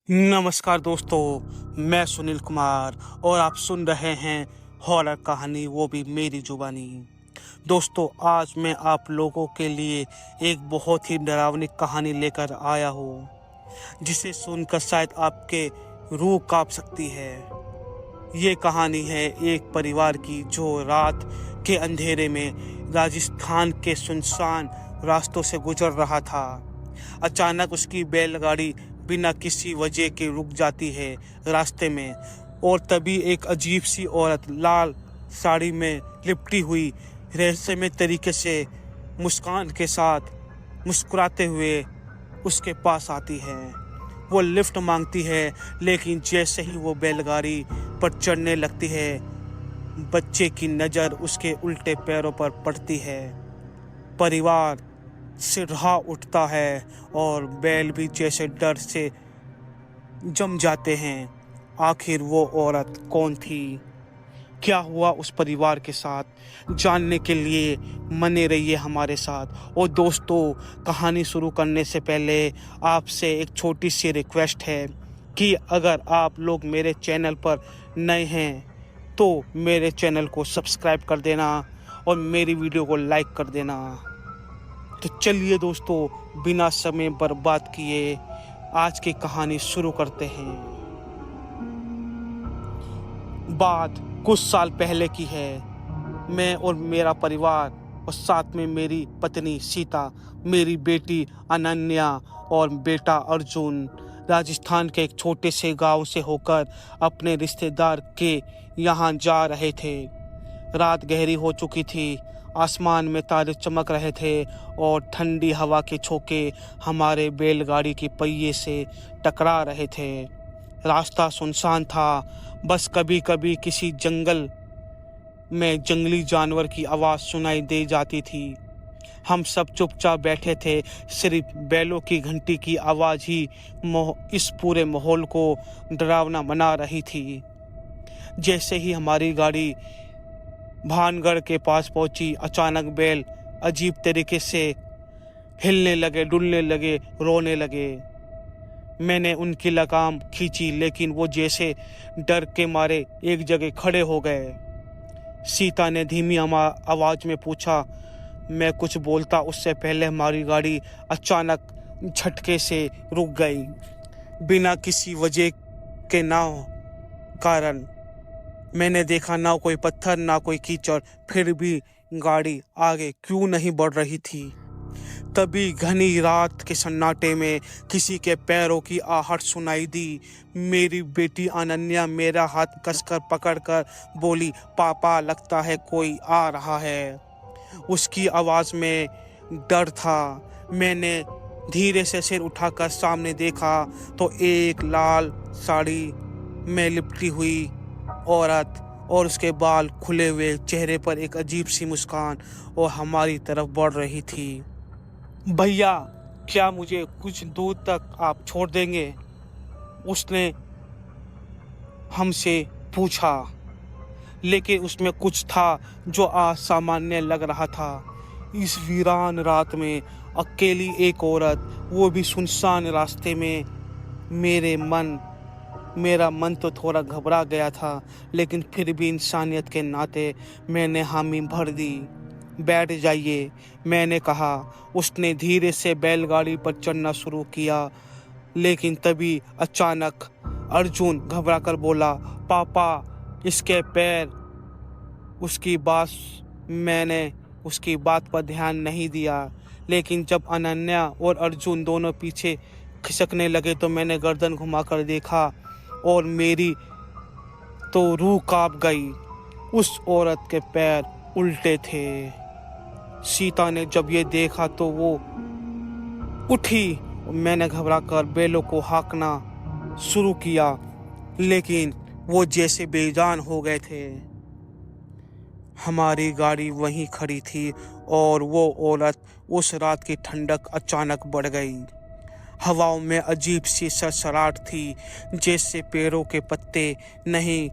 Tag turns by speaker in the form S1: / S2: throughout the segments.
S1: नमस्कार दोस्तों, मैं सुनील कुमार और आप सुन रहे हैं हॉरर कहानी, वो भी मेरी जुबानी। दोस्तों, आज मैं आप लोगों के लिए एक बहुत ही डरावनी कहानी लेकर आया हूँ, जिसे सुनकर शायद आपके रूह कांप सकती है। ये कहानी है एक परिवार की जो रात के अंधेरे में राजस्थान के सुनसान रास्तों से गुजर रहा था। अचानक उसकी बैलगाड़ी बिना किसी वजह के रुक जाती है रास्ते में, और तभी एक अजीब सी औरत लाल साड़ी में लिपटी हुई रहस्यमय तरीके से मुस्कान के साथ मुस्कुराते हुए उसके पास आती है। वो लिफ्ट मांगती है, लेकिन जैसे ही वो बैलगाड़ी पर चढ़ने लगती है, बच्चे की नज़र उसके उल्टे पैरों पर पड़ती है। परिवार सिरहा उठता है और बैल भी जैसे डर से जम जाते हैं। आखिर वो औरत कौन थी? क्या हुआ उस परिवार के साथ? जानने के लिए बने रहिए हमारे साथ। और दोस्तों, कहानी शुरू करने से पहले आपसे एक छोटी सी रिक्वेस्ट है कि अगर आप लोग मेरे चैनल पर नए हैं तो मेरे चैनल को सब्सक्राइब कर देना और मेरी वीडियो को लाइक कर देना। तो चलिए दोस्तों, बिना समय बर्बाद किए आज की कहानी शुरू करते हैं। बात कुछ साल पहले की है। मैं और मेरा परिवार और साथ में मेरी पत्नी सीता, मेरी बेटी अनन्या और बेटा अर्जुन राजस्थान के एक छोटे से गांव से होकर अपने रिश्तेदार के यहाँ जा रहे थे। रात गहरी हो चुकी थी, आसमान में तारे चमक रहे थे और ठंडी हवा के झोंके हमारे बैलगाड़ी के पहिए से टकरा रहे थे। रास्ता सुनसान था, बस कभी कभी किसी जंगल में जंगली जानवर की आवाज़ सुनाई दे जाती थी। हम सब चुपचाप बैठे थे, सिर्फ बैलों की घंटी की आवाज़ ही इस पूरे माहौल को डरावना बना रही थी। जैसे ही हमारी गाड़ी भानगढ़ के पास पहुंची, अचानक बैल अजीब तरीके से हिलने लगे, डुलने लगे, रोने लगे। मैंने उनकी लगाम खींची, लेकिन वो जैसे डर के मारे एक जगह खड़े हो गए। सीता ने धीमी आवाज में पूछा। मैं कुछ बोलता उससे पहले हमारी गाड़ी अचानक झटके से रुक गई, बिना किसी वजह के ना कारण। मैंने देखा ना कोई पत्थर ना कोई कीचड़, फिर भी गाड़ी आगे क्यों नहीं बढ़ रही थी। तभी घनी रात के सन्नाटे में किसी के पैरों की आहट सुनाई दी। मेरी बेटी अनन्या मेरा हाथ कसकर पकड़कर बोली, पापा, लगता है कोई आ रहा है। उसकी आवाज़ में डर था। मैंने धीरे से सिर उठाकर सामने देखा तो एक लाल साड़ी में लिपटी हुई औरत और उसके बाल खुले हुए चेहरे पर एक अजीब सी मुस्कान और हमारी तरफ बढ़ रही थी। भैया, क्या मुझे कुछ दूर तक आप छोड़ देंगे? उसने हमसे पूछा, लेकिन उसमें कुछ था जो असामान्य लग रहा था। इस वीरान रात में अकेली एक औरत, वो भी सुनसान रास्ते में। मेरा मन तो थोड़ा घबरा गया था, लेकिन फिर भी इंसानियत के नाते मैंने हामी भर दी। बैठ जाइए, मैंने कहा। उसने धीरे से बैलगाड़ी पर चढ़ना शुरू किया, लेकिन तभी अचानक अर्जुन घबराकर बोला, पापा, इसके पैर। मैंने उसकी बात पर ध्यान नहीं दिया, लेकिन जब अनन्या और अर्जुन दोनों पीछे खिसकने लगे तो मैंने गर्दन घुमाकर देखा और मेरी तो रूह कांप गई। उस औरत के पैर उल्टे थे। सीता ने जब ये देखा तो वो उठी। मैंने घबराकर बैलों को हाँकना शुरू किया, लेकिन वो जैसे बेजान हो गए थे। हमारी गाड़ी वहीं खड़ी थी और वो औरत, उस रात की ठंडक अचानक बढ़ गई। हवाओं में अजीब सी सरसराहट थी, जैसे पेड़ों के पत्ते नहीं,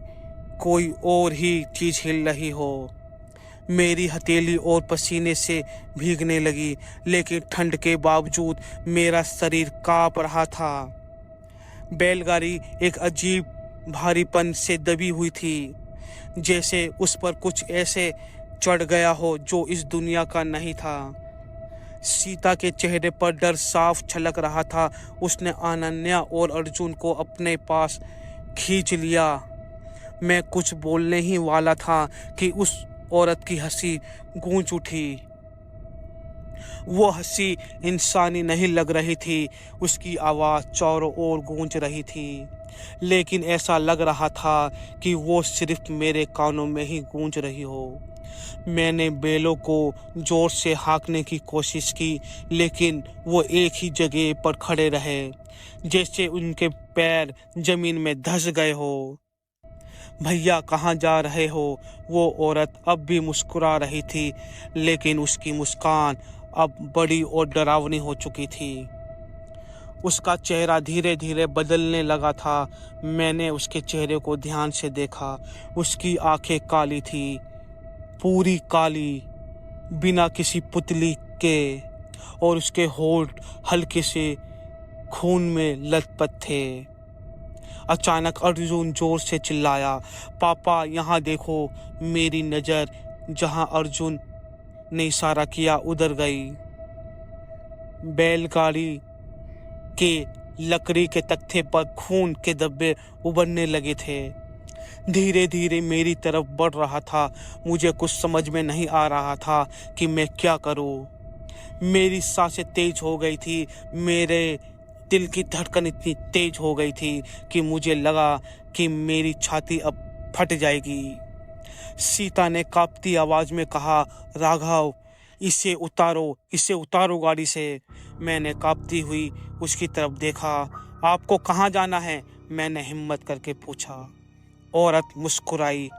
S1: कोई और ही चीज़ हिल रही हो। मेरी हथेली और पसीने से भीगने लगी, लेकिन ठंड के बावजूद मेरा शरीर कांप रहा था। बैलगाड़ी एक अजीब भारीपन से दबी हुई थी, जैसे उस पर कुछ ऐसे चढ़ गया हो जो इस दुनिया का नहीं था। सीता के चेहरे पर डर साफ झलक रहा था। उसने अनन्या और अर्जुन को अपने पास खींच लिया। मैं कुछ बोलने ही वाला था कि उस औरत की हंसी गूंज उठी। वो हंसी इंसानी नहीं लग रही थी। उसकी आवाज़ चारों ओर गूंज रही थी, लेकिन ऐसा लग रहा था कि वो सिर्फ मेरे कानों में ही गूंज रही हो। मैंने बैलों को जोर से हाँकने की कोशिश की, लेकिन वो एक ही जगह पर खड़े रहे, जैसे उनके पैर जमीन में धंस गए हो। भैया कहाँ जा रहे हो? वो औरत अब भी मुस्कुरा रही थी, लेकिन उसकी मुस्कान अब बड़ी और डरावनी हो चुकी थी। उसका चेहरा धीरे धीरे बदलने लगा था। मैंने उसके चेहरे को ध्यान से देखा। उसकी आंखें काली थी, पूरी काली, बिना किसी पुतली के, और उसके होंठ हल्के से खून में लथपथ थे। अचानक अर्जुन जोर से चिल्लाया, पापा यहाँ देखो। मेरी नज़र जहाँ अर्जुन ने इशारा किया उधर गई। बैलगाड़ी के लकड़ी के तख्ते पर खून के धब्बे उभरने लगे थे। धीरे धीरे मेरी तरफ बढ़ रहा था। मुझे कुछ समझ में नहीं आ रहा था कि मैं क्या करूं। मेरी सांसें तेज हो गई थी। मेरे दिल की धड़कन इतनी तेज हो गई थी कि मुझे लगा कि मेरी छाती अब फट जाएगी। सीता ने कांपती आवाज में कहा, राघव, इसे उतारो गाड़ी से। मैंने कांपती हुई उसकी तरफ देखा। आपको कहाँ जाना है? मैंने हिम्मत करके पूछा। औरत मुस्कुराई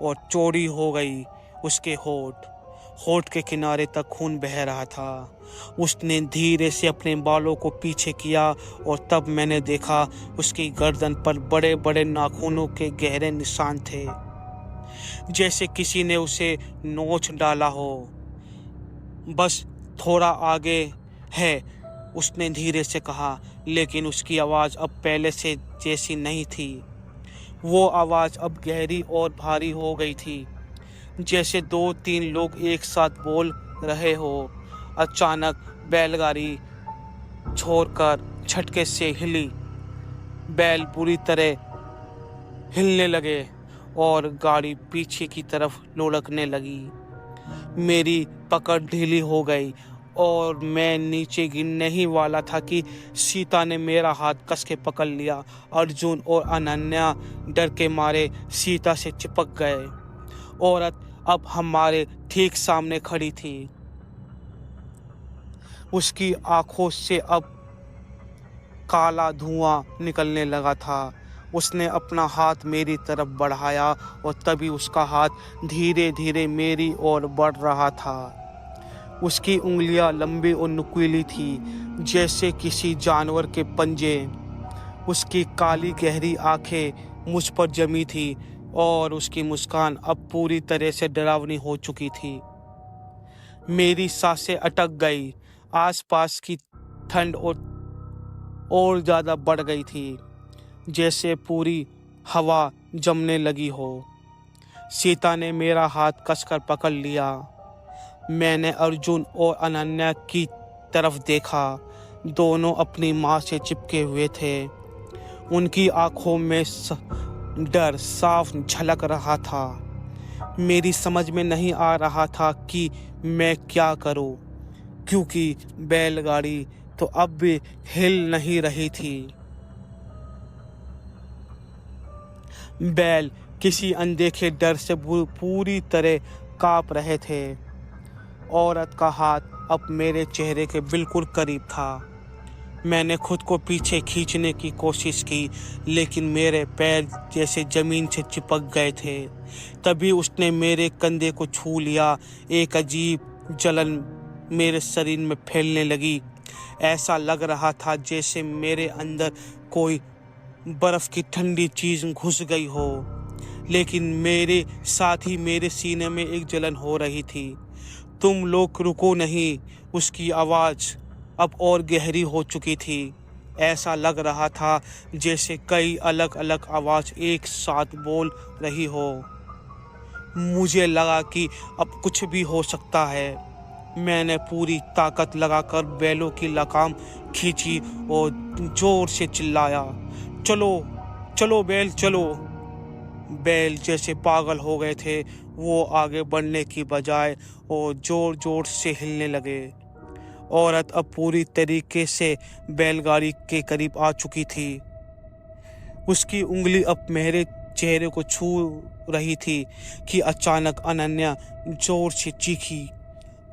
S1: और चौड़ी हो गई। उसके होठ के किनारे तक खून बह रहा था। उसने धीरे से अपने बालों को पीछे किया और तब मैंने देखा उसकी गर्दन पर बड़े बड़े नाखूनों के गहरे निशान थे, जैसे किसी ने उसे नोच डाला हो। बस थोड़ा आगे है, उसने धीरे से कहा, लेकिन उसकी आवाज़ अब पहले से जैसी नहीं थी। वो आवाज़ अब गहरी और भारी हो गई थी, जैसे 2-3 लोग एक साथ बोल रहे हो। अचानक बैलगाड़ी छोड़कर झटके से हिली। बैल पूरी तरह हिलने लगे और गाड़ी पीछे की तरफ लुढ़कने लगी। मेरी पकड़ ढीली हो गई और मैं नीचे गिरने ही वाला था कि सीता ने मेरा हाथ कस के पकड़ लिया। अर्जुन और अनन्या डर के मारे सीता से चिपक गए। औरत अब हमारे ठीक सामने खड़ी थी। उसकी आंखों से अब काला धुआं निकलने लगा था। उसने अपना हाथ मेरी तरफ बढ़ाया और तभी उसका हाथ धीरे धीरे मेरी ओर बढ़ रहा था। उसकी उंगलियां लंबी और नुकीली थी, जैसे किसी जानवर के पंजे। उसकी काली गहरी आंखें मुझ पर जमी थी और उसकी मुस्कान अब पूरी तरह से डरावनी हो चुकी थी। मेरी सांसें अटक गई। आसपास की ठंड और ज़्यादा बढ़ गई थी, जैसे पूरी हवा जमने लगी हो। सीता ने मेरा हाथ कसकर पकड़ लिया। मैंने अर्जुन और अनन्या की तरफ देखा। दोनों अपनी माँ से चिपके हुए थे। उनकी आंखों में डर साफ झलक रहा था। मेरी समझ में नहीं आ रहा था कि मैं क्या करूं, क्योंकि बैलगाड़ी तो अब भी हिल नहीं रही थी। बैल किसी अनदेखे डर से पूरी तरह कांप रहे थे। औरत का हाथ अब मेरे चेहरे के बिल्कुल करीब था। मैंने खुद को पीछे खींचने की कोशिश की, लेकिन मेरे पैर जैसे ज़मीन से चिपक गए थे। तभी उसने मेरे कंधे को छू लिया। एक अजीब जलन मेरे शरीर में फैलने लगी। ऐसा लग रहा था जैसे मेरे अंदर कोई बर्फ़ की ठंडी चीज़ घुस गई हो, लेकिन मेरे साथ ही मेरे सीने में एक जलन हो रही थी। तुम लोग रुको नहीं। उसकी आवाज़ अब और गहरी हो चुकी थी। ऐसा लग रहा था जैसे कई अलग अलग आवाज़ एक साथ बोल रही हो। मुझे लगा कि अब कुछ भी हो सकता है। मैंने पूरी ताकत लगाकर बैलों की लगाम खींची और जोर से चिल्लाया, चलो चलो बैल चलो। बैल जैसे पागल हो गए थे। वो आगे बढ़ने की बजाय और जोर जोर से हिलने लगे। औरत अब पूरी तरीके से बैलगाड़ी के करीब आ चुकी थी। उसकी उंगली अब मेरे चेहरे को छू रही थी कि अचानक अनन्या जोर से चीखी,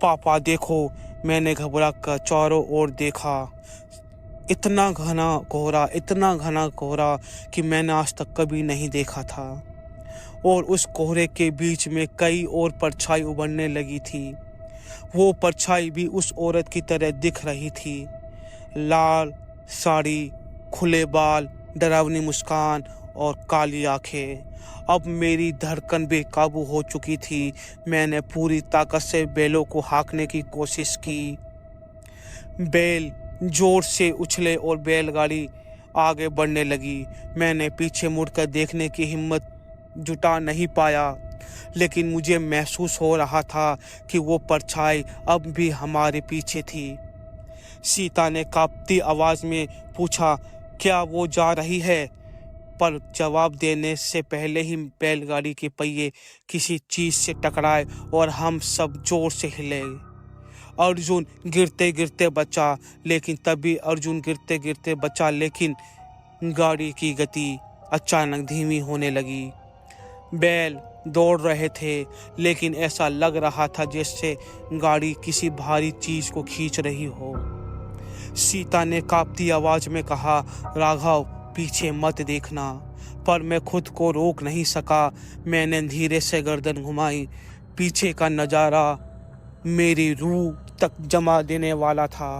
S1: पापा देखो। मैंने घबरा कर चारों ओर देखा। इतना घना कोहरा कि मैंने आज तक कभी नहीं देखा था। और उस कोहरे के बीच में कई और परछाई उभरने लगी थी। वो परछाई भी उस औरत की तरह दिख रही थी। लाल साड़ी, खुले बाल, डरावनी मुस्कान और काली आंखें। अब मेरी धड़कन बेकाबू हो चुकी थी। मैंने पूरी ताकत से बैलों को हाँकने की कोशिश की। बैल जोर से उछले और बैलगाड़ी आगे बढ़ने लगी। मैंने पीछे मुड़कर देखने की हिम्मत जुटा नहीं पाया, लेकिन मुझे महसूस हो रहा था कि वो परछाई अब भी हमारे पीछे थी। सीता ने कांपती आवाज में पूछा, क्या वो जा रही है? पर जवाब देने से पहले ही बैलगाड़ी के पहिए किसी चीज से टकराए और हम सब जोर से हिले। अर्जुन गिरते गिरते बचा, लेकिन गाड़ी की गति अचानक धीमी होने लगी। बैल दौड़ रहे थे, लेकिन ऐसा लग रहा था जैसे गाड़ी किसी भारी चीज को खींच रही हो। सीता ने कांपती आवाज में कहा, राघव पीछे मत देखना। पर मैं खुद को रोक नहीं सका। मैंने धीरे से गर्दन घुमाई। पीछे का नज़ारा मेरी रूह तक जमा देने वाला था,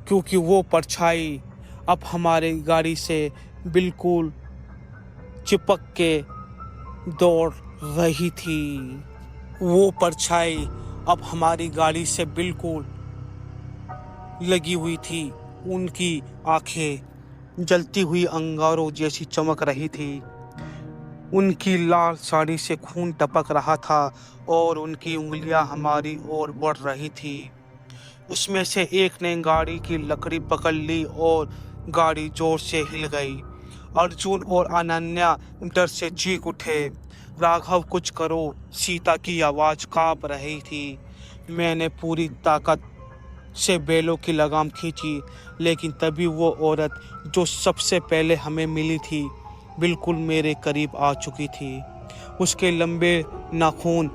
S1: क्योंकि वो परछाई अब हमारी गाड़ी से बिल्कुल चिपक के दौड़ रही थी। वो परछाई अब हमारी गाड़ी से बिल्कुल लगी हुई थी। उनकी आंखें जलती हुई अंगारों जैसी चमक रही थी। उनकी लाल साड़ी से खून टपक रहा था और उनकी उंगलियां हमारी ओर बढ़ रही थी। उसमें से एक ने गाड़ी की लकड़ी पकड़ ली और गाड़ी जोर से हिल गई। अर्जुन और अनन्या डर से चीख उठे, राघव कुछ करो। सीता की आवाज़ कांप रही थी। मैंने पूरी ताकत से बैलों की लगाम खींची, लेकिन तभी वो औरत जो सबसे पहले हमें मिली थी बिल्कुल मेरे करीब आ चुकी थी। उसके लंबे नाखून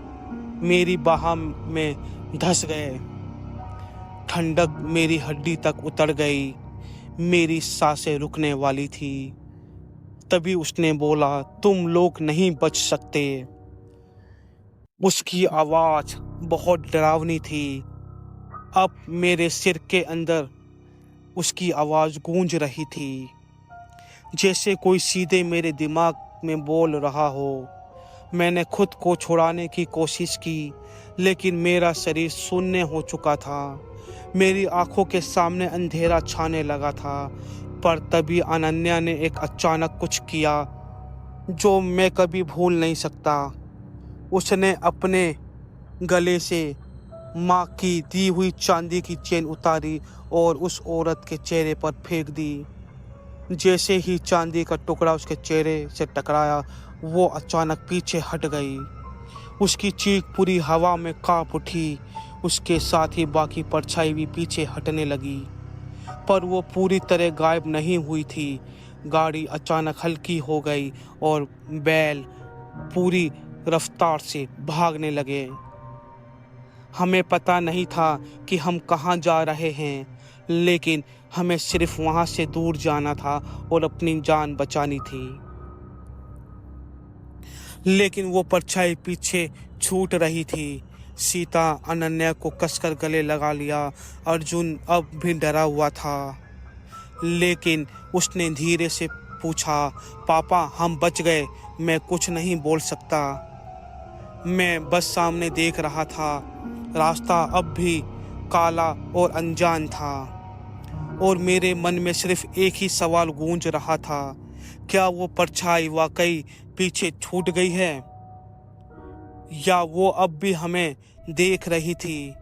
S1: मेरी बाह में धंस गए। ठंडक मेरी हड्डी तक उतर गई। मेरी सांसें रुकने वाली थी। तभी उसने बोला, तुम लोग नहीं बच सकते। उसकी आवाज़ बहुत डरावनी थी। अब मेरे सिर के अंदर उसकी आवाज़ गूंज रही थी, जैसे कोई सीधे मेरे दिमाग में बोल रहा हो। मैंने खुद को छुड़ाने की कोशिश की, लेकिन मेरा शरीर शून्य हो चुका था। मेरी आंखों के सामने अंधेरा छाने लगा था। पर तभी अनन्या ने एक अचानक कुछ किया जो मैं कभी भूल नहीं सकता। उसने अपने गले से माँ की दी हुई चांदी की चेन उतारी और उस औरत के चेहरे पर फेंक दी। जैसे ही चांदी का टुकड़ा उसके चेहरे से टकराया, वो अचानक पीछे हट गई। उसकी चीख पूरी हवा में कांप उठी। उसके साथ ही बाकी परछाई भी पीछे हटने लगी, पर वो पूरी तरह गायब नहीं हुई थी। गाड़ी अचानक हल्की हो गई और बैल पूरी रफ्तार से भागने लगे। हमें पता नहीं था कि हम कहाँ जा रहे हैं, लेकिन हमें सिर्फ वहाँ से दूर जाना था और अपनी जान बचानी थी। लेकिन वो परछाई पीछे छूट रही थी। सीता अनन्या को कसकर गले लगा लिया। अर्जुन अब भी डरा हुआ था, लेकिन उसने धीरे से पूछा, पापा हम बच गए? मैं कुछ नहीं बोल सकता। मैं बस सामने देख रहा था। रास्ता अब भी काला और अनजान था। और मेरे मन में सिर्फ एक ही सवाल गूंज रहा था, क्या वो परछाई वाकई पीछे छूट गई है या वो अब भी हमें देख रही थी।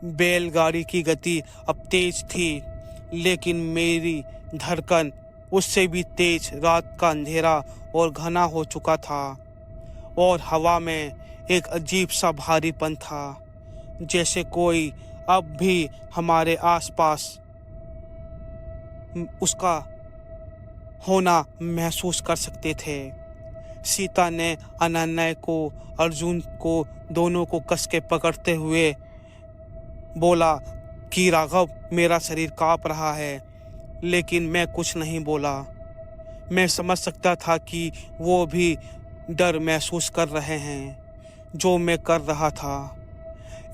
S1: बैलगाड़ी की गति अब तेज थी, लेकिन मेरी धड़कन उससे भी तेज। रात का अंधेरा और घना हो चुका था और हवा में एक अजीब सा भारीपन था, जैसे कोई अब भी हमारे आसपास उसका होना महसूस कर सकते थे। सीता ने अनन्या को, अर्जुन को, दोनों को कस के पकड़ते हुए बोला कि राघव, मेरा शरीर कांप रहा है, लेकिन मैं कुछ नहीं बोला। मैं समझ सकता था कि वो भी डर महसूस कर रहे हैं जो मैं कर रहा था।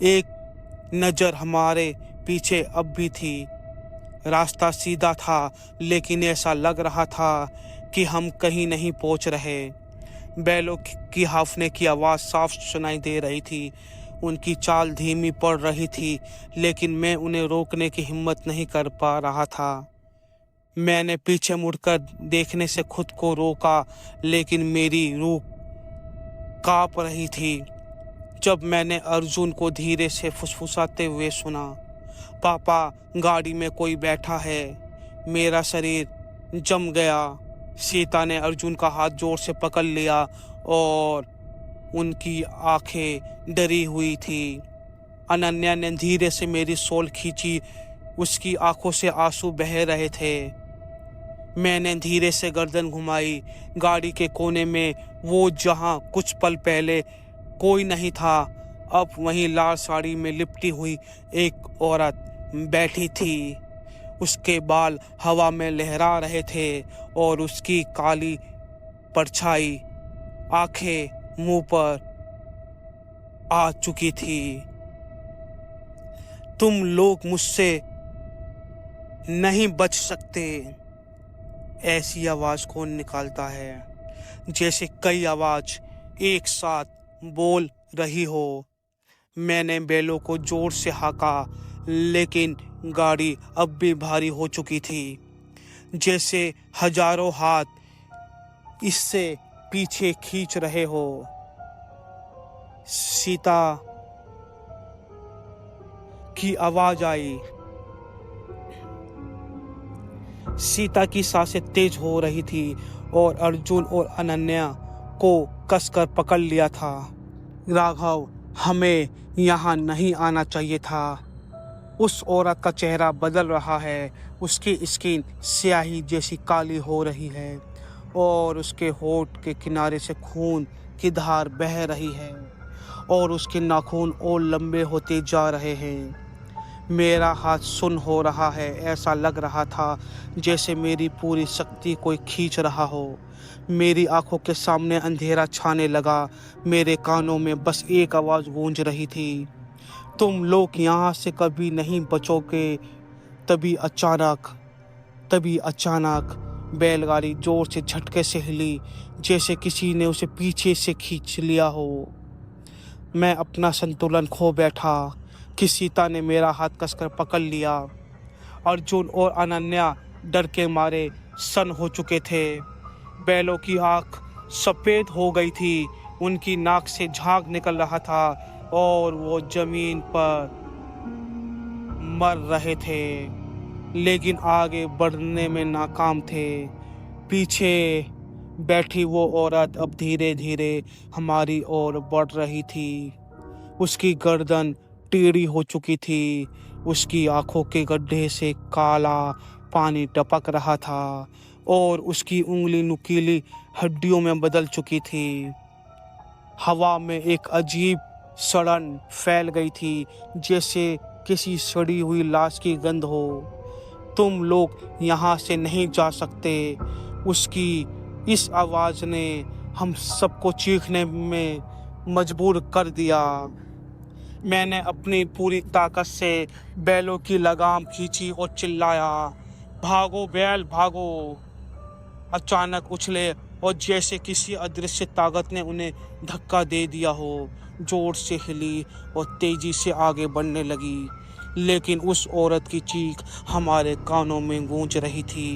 S1: एक नज़र हमारे पीछे अब भी थी। रास्ता सीधा था, लेकिन ऐसा लग रहा था कि हम कहीं नहीं पहुंच रहे। बैलों की हांफने की आवाज़ साफ सुनाई दे रही थी। उनकी चाल धीमी पड़ रही थी, लेकिन मैं उन्हें रोकने की हिम्मत नहीं कर पा रहा था। मैंने पीछे मुड़कर देखने से खुद को रोका, लेकिन मेरी रूह कांप रही थी जब मैंने अर्जुन को धीरे से फुसफुसाते हुए सुना, पापा, गाड़ी में कोई बैठा है। मेरा शरीर जम गया। सीता ने अर्जुन का हाथ जोर से पकड़ लिया और उनकी आंखें डरी हुई थी। अनन्या ने धीरे से मेरी शॉल खींची। उसकी आंखों से आंसू बह रहे थे। मैंने धीरे से गर्दन घुमाई। गाड़ी के कोने में वो जहां कुछ पल पहले कोई नहीं था, अब वहीं लाल साड़ी में लिपटी हुई एक औरत बैठी थी। उसके बाल हवा में लहरा रहे थे और उसकी काली परछाई आंखें मुंह पर आ चुकी थी। तुम लोग मुझसे नहीं बच सकते। ऐसी आवाज़ कौन निकालता है, जैसे कई आवाज़ एक साथ बोल रही हो। मैंने बैलों को जोर से हाँका, लेकिन गाड़ी अब भी भारी हो चुकी थी, जैसे हजारों हाथ इससे पीछे खींच रहे हो। सीता की आवाज़ आई। सीता की सांसें तेज हो रही थी और अर्जुन और अनन्या को कसकर पकड़ लिया था। राघव, हमें यहाँ नहीं आना चाहिए था। उस औरत का चेहरा बदल रहा है। उसकी स्किन स्याही जैसी काली हो रही है और उसके होठ के किनारे से खून की धार बह रही है और उसके नाखून और लंबे होते जा रहे हैं। मेरा हाथ सुन्न हो रहा है। ऐसा लग रहा था जैसे मेरी पूरी शक्ति कोई खींच रहा हो। मेरी आंखों के सामने अंधेरा छाने लगा। मेरे कानों में बस एक आवाज़ गूंज रही थी, तुम लोग यहाँ से कभी नहीं बचोगे। तभी अचानक बैलगाड़ी जोर से झटके से हिली, जैसे किसी ने उसे पीछे से खींच लिया हो। मैं अपना संतुलन खो बैठा कि सीता ने मेरा हाथ कसकर पकड़ लिया। अर्जुन और अनन्या डर के मारे सन्न हो चुके थे। बैलों की आँख सफ़ेद हो गई थी। उनकी नाक से झाग निकल रहा था और वो जमीन पर मर रहे थे, लेकिन आगे बढ़ने में नाकाम थे। पीछे बैठी वो औरत अब धीरे धीरे हमारी ओर बढ़ रही थी। उसकी गर्दन टेढ़ी हो चुकी थी। उसकी आंखों के गड्ढे से काला पानी टपक रहा था और उसकी उंगली नुकीली हड्डियों में बदल चुकी थी। हवा में एक अजीब सड़न फैल गई थी, जैसे किसी सड़ी हुई लाश की गंध हो। तुम लोग यहाँ से नहीं जा सकते। उसकी इस आवाज़ ने हम सबको चीखने में मजबूर कर दिया। मैंने अपनी पूरी ताकत से बैलों की लगाम खींची और चिल्लाया, भागो बैल भागो। अचानक उछले और जैसे किसी अदृश्य ताकत ने उन्हें धक्का दे दिया हो, जोर से हिली और तेजी से आगे बढ़ने लगी। लेकिन उस औरत की चीख हमारे कानों में गूंज रही थी।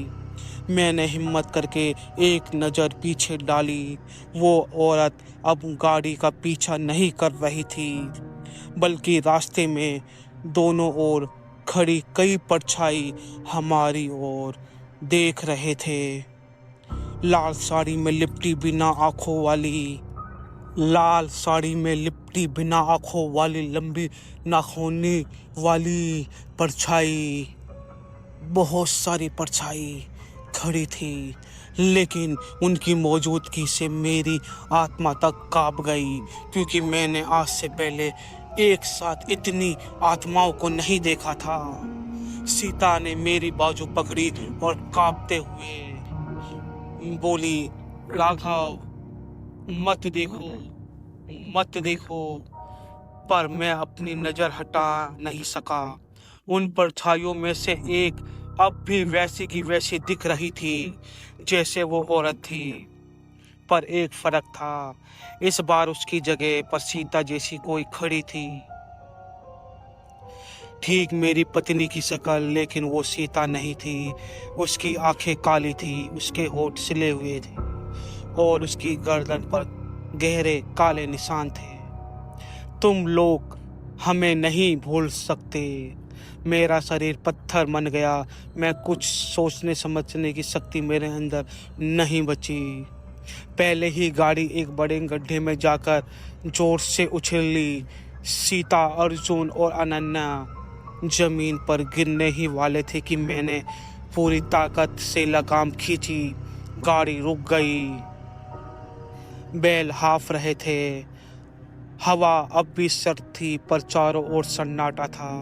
S1: मैंने हिम्मत करके एक नज़र पीछे डाली। वो औरत अब गाड़ी का पीछा नहीं कर रही थी, बल्कि रास्ते में दोनों ओर खड़ी कई परछाई हमारी ओर देख रहे थे। लाल साड़ी में लिपटी बिना आंखों वाली लाल साड़ी में लिपटी बिना आंखों वाली लंबी नाखूनी वाली परछाई, बहुत सारी परछाई खड़ी थी, लेकिन उनकी मौजूदगी से मेरी आत्मा तक कांप गई, क्योंकि मैंने आज से पहले एक साथ इतनी आत्माओं को नहीं देखा था। सीता ने मेरी बाजू पकड़ी और कांपते हुए बोली, राघव, मत देखो, मत देखो। पर मैं अपनी नज़र हटा नहीं सका। उन परछाइयों में से एक अब भी वैसी की वैसी दिख रही थी जैसे वो औरत थी, पर एक फर्क था। इस बार उसकी जगह पर सीता जैसी कोई खड़ी थी, ठीक मेरी पत्नी की शक्ल, लेकिन वो सीता नहीं थी। उसकी आंखें काली थी, उसके होंठ सिले हुए थे और उसकी गर्दन पर गहरे काले निशान थे। तुम लोग हमें नहीं भूल सकते। मेरा शरीर पत्थर बन गया। मैं कुछ सोचने समझने की शक्ति मेरे अंदर नहीं बची। पहले ही गाड़ी एक बड़े गड्ढे में जाकर जोर से उछली। सीता, अर्जुन और अनन्या जमीन पर गिरने ही वाले थे कि मैंने पूरी ताकत से लगाम खींची। गाड़ी रुक गई। बैल हाँफ रहे थे। हवा अब भी सर्द थी, पर चारों ओर सन्नाटा था।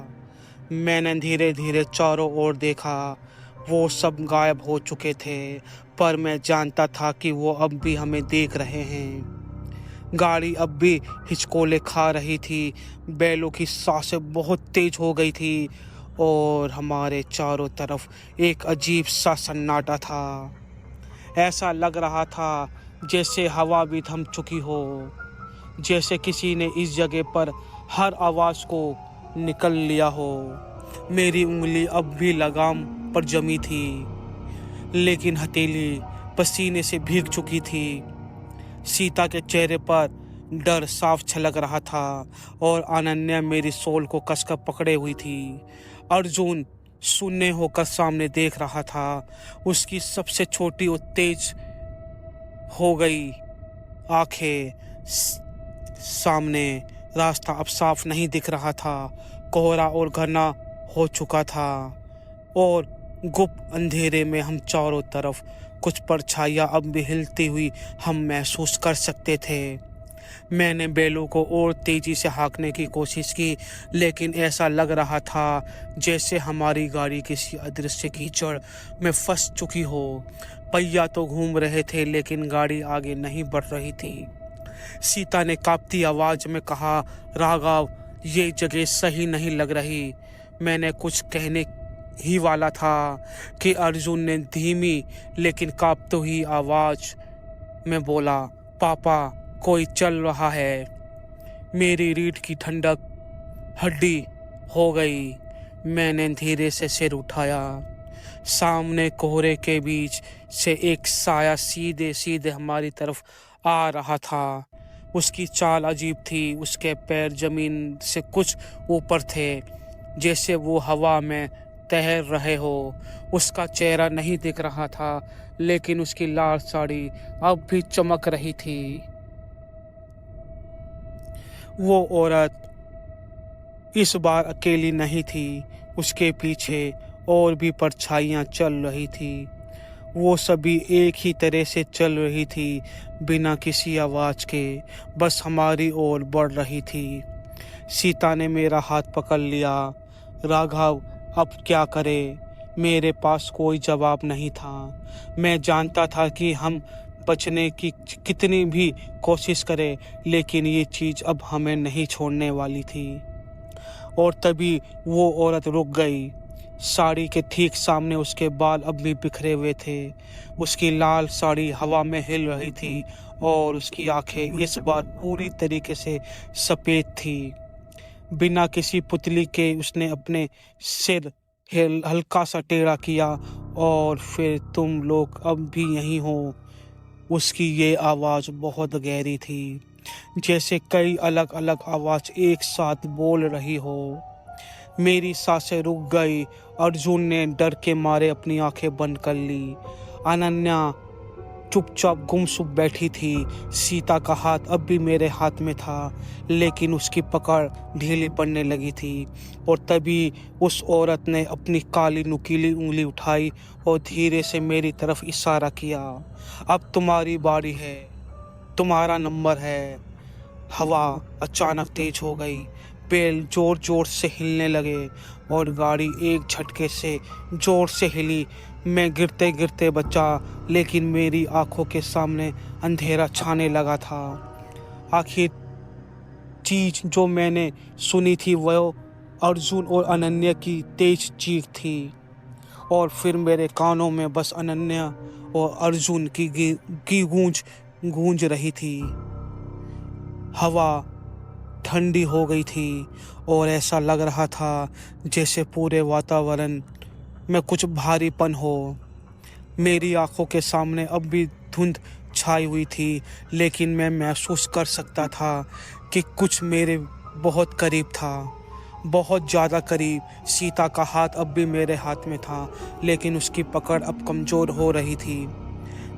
S1: मैंने धीरे धीरे चारों ओर देखा। वो सब गायब हो चुके थे, पर मैं जानता था कि वो अब भी हमें देख रहे हैं। गाड़ी अब भी हिचकोले खा रही थी। बैलों की सांसें बहुत तेज हो गई थी और हमारे चारों तरफ एक अजीब सा सन्नाटा था। ऐसा लग रहा था जैसे हवा भी थम चुकी हो, जैसे किसी ने इस जगह पर हर आवाज़ को निकल लिया हो। मेरी उंगली अब भी लगाम पर जमी थी, लेकिन हथेली पसीने से भीग चुकी थी। सीता के चेहरे पर डर साफ झलक रहा था और अनन्या मेरी सोल को कसकर पकड़े हुई थी। अर्जुन शून्य होकर सामने देख रहा था। उसकी सबसे छोटी और तेज हो गई आंखें। सामने रास्ता अब साफ नहीं दिख रहा था। कोहरा और घना हो चुका था और गुप्त अंधेरे में हम चारों तरफ कुछ परछाइयाँ अब भी हिलती हुई हम महसूस कर सकते थे। मैंने बैलों को और तेजी से हाँकने की कोशिश की, लेकिन ऐसा लग रहा था जैसे हमारी गाड़ी किसी अदृश्य कीचड़ में फंस चुकी हो। पहिया तो घूम रहे थे, लेकिन गाड़ी आगे नहीं बढ़ रही थी। सीता ने कांपती आवाज में कहा, राघव, ये जगह सही नहीं लग रही। मैंने कुछ कहने ही वाला था कि अर्जुन ने धीमी लेकिन कांपती हुई आवाज में बोला, पापा, कोई चल रहा है। मेरी रीढ़ की ठंडक हड्डी हो गई। मैंने धीरे से सिर उठाया। सामने कोहरे के बीच से एक साया सीधे सीधे हमारी तरफ आ रहा था। उसकी चाल अजीब थी। उसके पैर जमीन से कुछ ऊपर थे, जैसे वो हवा में तैर रहे हो। उसका चेहरा नहीं दिख रहा था, लेकिन उसकी लाल साड़ी अब भी चमक रही थी। वो औरत इस बार अकेली नहीं थी। उसके पीछे और भी परछाइयाँ चल रही थी। वो सभी एक ही तरह से चल रही थी, बिना किसी आवाज़ के, बस हमारी ओर बढ़ रही थी। सीता ने मेरा हाथ पकड़ लिया। राघव, अब क्या करें? मेरे पास कोई जवाब नहीं था। मैं जानता था कि हम बचने की कितनी भी कोशिश करें, लेकिन ये चीज़ अब हमें नहीं छोड़ने वाली थी। और तभी वो औरत रुक गई। साड़ी के ठीक सामने उसके बाल अब भी बिखरे हुए थे। उसकी लाल साड़ी हवा में हिल रही थी और उसकी आंखें इस बार पूरी तरीके से सफ़ेद थी। बिना किसी पुतली के उसने अपने सिर हल्का सा टेढ़ा किया। और फिर तुम लोग अब भी यहीं हो। उसकी ये आवाज़ बहुत गहरी थी, जैसे कई अलग अलग आवाज़ एक साथ बोल रही हो। मेरी सांसें रुक गई। अर्जुन ने डर के मारे अपनी आंखें बंद कर ली। अनन्या चुपचाप गुमसुम बैठी थी। सीता का हाथ अब भी मेरे हाथ में था, लेकिन उसकी पकड़ ढीली पड़ने लगी थी। और तभी उस औरत ने अपनी काली नुकीली उंगली उठाई और धीरे से मेरी तरफ इशारा किया। अब तुम्हारी बारी है, तुम्हारा नंबर है। हवा अचानक तेज हो गई। बैल जोर जोर से हिलने लगे और गाड़ी एक झटके से जोर से हिली। मैं गिरते गिरते बचा, लेकिन मेरी आंखों के सामने अंधेरा छाने लगा था। आखिर चीज जो मैंने सुनी थी वह अर्जुन और अनन्या की तेज चीख थी। और फिर मेरे कानों में बस अनन्या और अर्जुन की गूंज गूंज रही थी। हवा ठंडी हो गई थी और ऐसा लग रहा था जैसे पूरे वातावरण में कुछ भारीपन हो। मेरी आंखों के सामने अब भी धुंध छाई हुई थी, लेकिन मैं महसूस कर सकता था कि कुछ मेरे बहुत करीब था, बहुत ज़्यादा करीब। सीता का हाथ अब भी मेरे हाथ में था, लेकिन उसकी पकड़ अब कमज़ोर हो रही थी।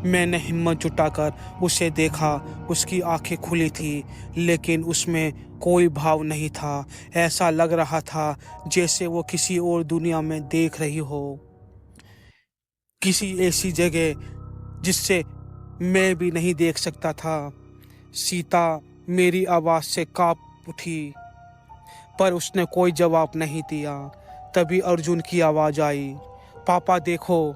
S1: मैंने हिम्मत जुटाकर उसे देखा। उसकी आंखें खुली थी, लेकिन उसमें कोई भाव नहीं था। ऐसा लग रहा था जैसे वो किसी और दुनिया में देख रही हो, किसी ऐसी जगह जिससे मैं भी नहीं देख सकता था। सीता मेरी आवाज़ से कांप उठी, पर उसने कोई जवाब नहीं दिया। तभी अर्जुन की आवाज़ आई, पापा देखो।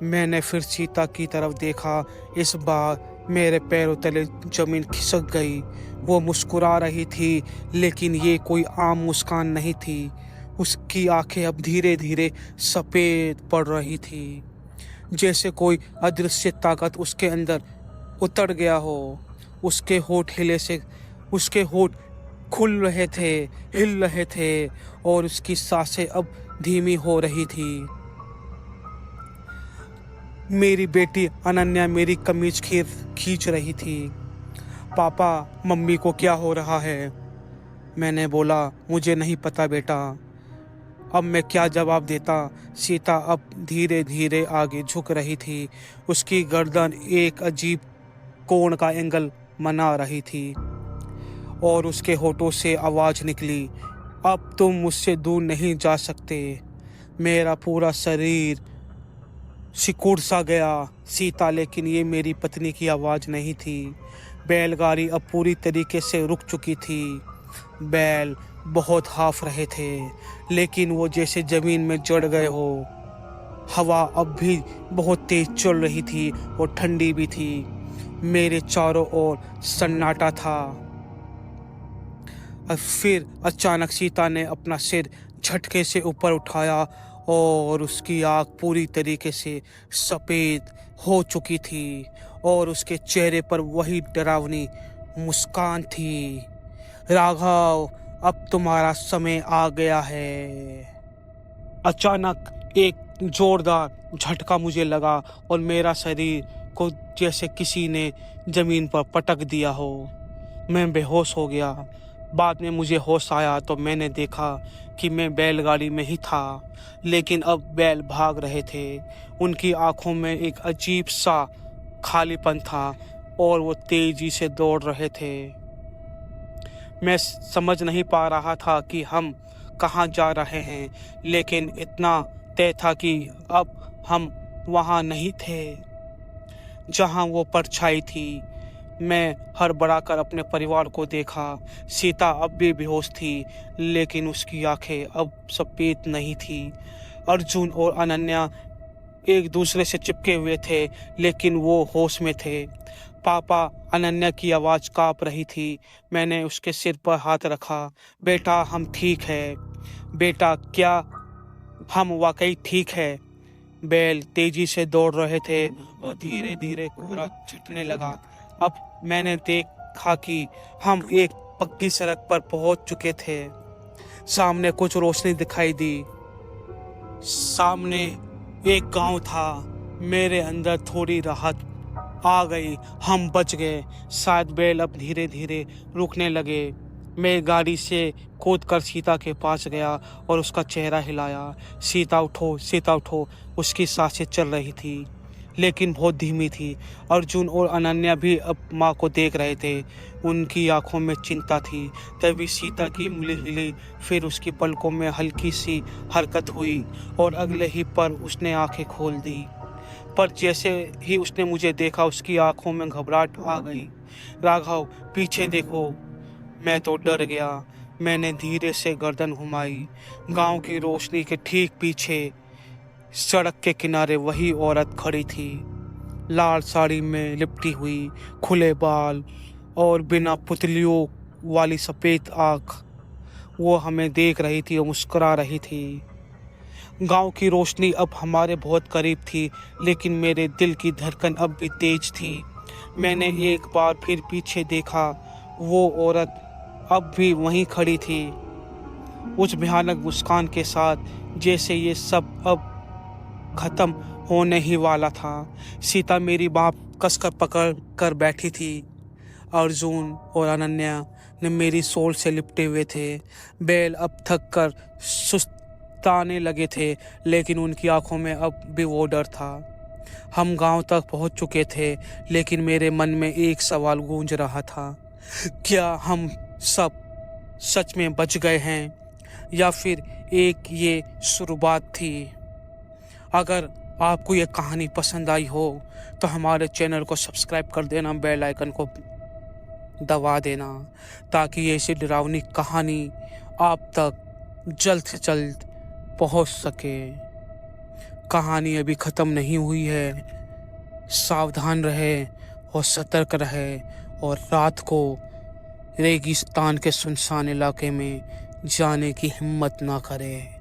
S1: मैंने फिर सीता की तरफ देखा। इस बार मेरे पैरों तले जमीन खिसक गई। वो मुस्कुरा रही थी, लेकिन ये कोई आम मुस्कान नहीं थी। उसकी आंखें अब धीरे धीरे सफ़ेद पड़ रही थी, जैसे कोई अदृश्य ताकत उसके अंदर उतर गया हो। उसके होठ खुल रहे थे, हिल रहे थे, और उसकी सांसें अब धीमी हो रही थी। मेरी बेटी अनन्या मेरी कमीज खींच रही थी। पापा, मम्मी को क्या हो रहा है? मैंने बोला, मुझे नहीं पता बेटा। अब मैं क्या जवाब देता। सीता अब धीरे धीरे आगे झुक रही थी। उसकी गर्दन एक अजीब कोण का एंगल बना रही थी और उसके होठों से आवाज़ निकली, अब तुम मुझसे दूर नहीं जा सकते। मेरा पूरा शरीर सिकुड़ सा गया। सीता, लेकिन ये मेरी पत्नी की आवाज़ नहीं थी। बैलगाड़ी अब पूरी तरीके से रुक चुकी थी। बैल बहुत हाफ रहे थे, लेकिन वो जैसे ज़मीन में जड़ गए हो। हवा अब भी बहुत तेज चल रही थी और ठंडी भी थी। मेरे चारों ओर सन्नाटा था। और फिर अचानक सीता ने अपना सिर झटके से ऊपर उठाया और उसकी आँख पूरी तरीके से सफ़ेद हो चुकी थी और उसके चेहरे पर वही डरावनी मुस्कान थी। राघव, अब तुम्हारा समय आ गया है। अचानक एक जोरदार झटका मुझे लगा और मेरा शरीर को जैसे किसी ने ज़मीन पर पटक दिया हो। मैं बेहोश हो गया। बाद में मुझे होश आया तो मैंने देखा कि मैं बैलगाड़ी में ही था, लेकिन अब बैल भाग रहे थे। उनकी आंखों में एक अजीब सा खालीपन था और वो तेजी से दौड़ रहे थे। मैं समझ नहीं पा रहा था कि हम कहाँ जा रहे हैं, लेकिन इतना तय था कि अब हम वहाँ नहीं थे जहाँ वो परछाई थी। मैं हड़बड़ाकर अपने परिवार को देखा। सीता अब भी बेहोश थी, लेकिन उसकी आंखें अब सफ़ेद नहीं थी। अर्जुन और अनन्या एक दूसरे से चिपके हुए थे, लेकिन वो होश में थे। पापा, अनन्या की आवाज़ काँप रही थी। मैंने उसके सिर पर हाथ रखा। बेटा, हम ठीक है। बेटा, क्या हम वाकई ठीक है? बैल तेजी से दौड़ रहे थे और धीरे धीरे कोहरा छटने लगा। अब मैंने देखा कि हम एक पक्की सड़क पर पहुंच चुके थे। सामने कुछ रोशनी दिखाई दी। सामने एक गांव था। मेरे अंदर थोड़ी राहत आ गई। हम बच गए। शायद बैल अब धीरे धीरे रुकने लगे। मैं गाड़ी से कूदकर सीता के पास गया और उसका चेहरा हिलाया। सीता उठो, सीता उठो। उसकी सांसें चल रही थी, लेकिन बहुत धीमी थी। अर्जुन और अनन्या भी अब माँ को देख रहे थे। उनकी आंखों में चिंता थी। तभी सीता की उंगली हिली, फिर उसकी पलकों में हल्की सी हरकत हुई और अगले ही पल उसने आंखें खोल दी। पर जैसे ही उसने मुझे देखा, उसकी आंखों में घबराहट आ गई। राघव, पीछे देखो। मैं तो डर गया। मैंने धीरे से गर्दन घुमाई। गांव की रोशनी के ठीक पीछे सड़क के किनारे वही औरत खड़ी थी, लाल साड़ी में लिपटी हुई, खुले बाल और बिना पुतलियों वाली सफ़ेद आँख। वो हमें देख रही थी और मुस्कुरा रही थी। गांव की रोशनी अब हमारे बहुत करीब थी, लेकिन मेरे दिल की धड़कन अब भी तेज थी। मैंने एक बार फिर पीछे देखा। वो औरत अब भी वहीं खड़ी थी, उस भयानक मुस्कान के साथ, जैसे ये सब अब खत्म होने ही वाला था। सीता मेरी बाँह कसकर पकड़ कर बैठी थी। अर्जुन और अनन्या ने मेरी सोल से लिपटे हुए थे। बैल अब थक कर सुस्ताने लगे थे, लेकिन उनकी आंखों में अब भी वो डर था। हम गांव तक पहुंच चुके थे, लेकिन मेरे मन में एक सवाल गूंज रहा था। क्या हम सब सच में बच गए हैं, या फिर एक ये शुरुआत थी? अगर आपको ये कहानी पसंद आई हो तो हमारे चैनल को सब्सक्राइब कर देना, बेल आइकन को दबा देना, ताकि ऐसी डरावनी कहानी आप तक जल्द से जल्द पहुंच सके। कहानी अभी ख़त्म नहीं हुई है। सावधान रहे और सतर्क रहे, और रात को रेगिस्तान के सुनसान इलाके में जाने की हिम्मत ना करें।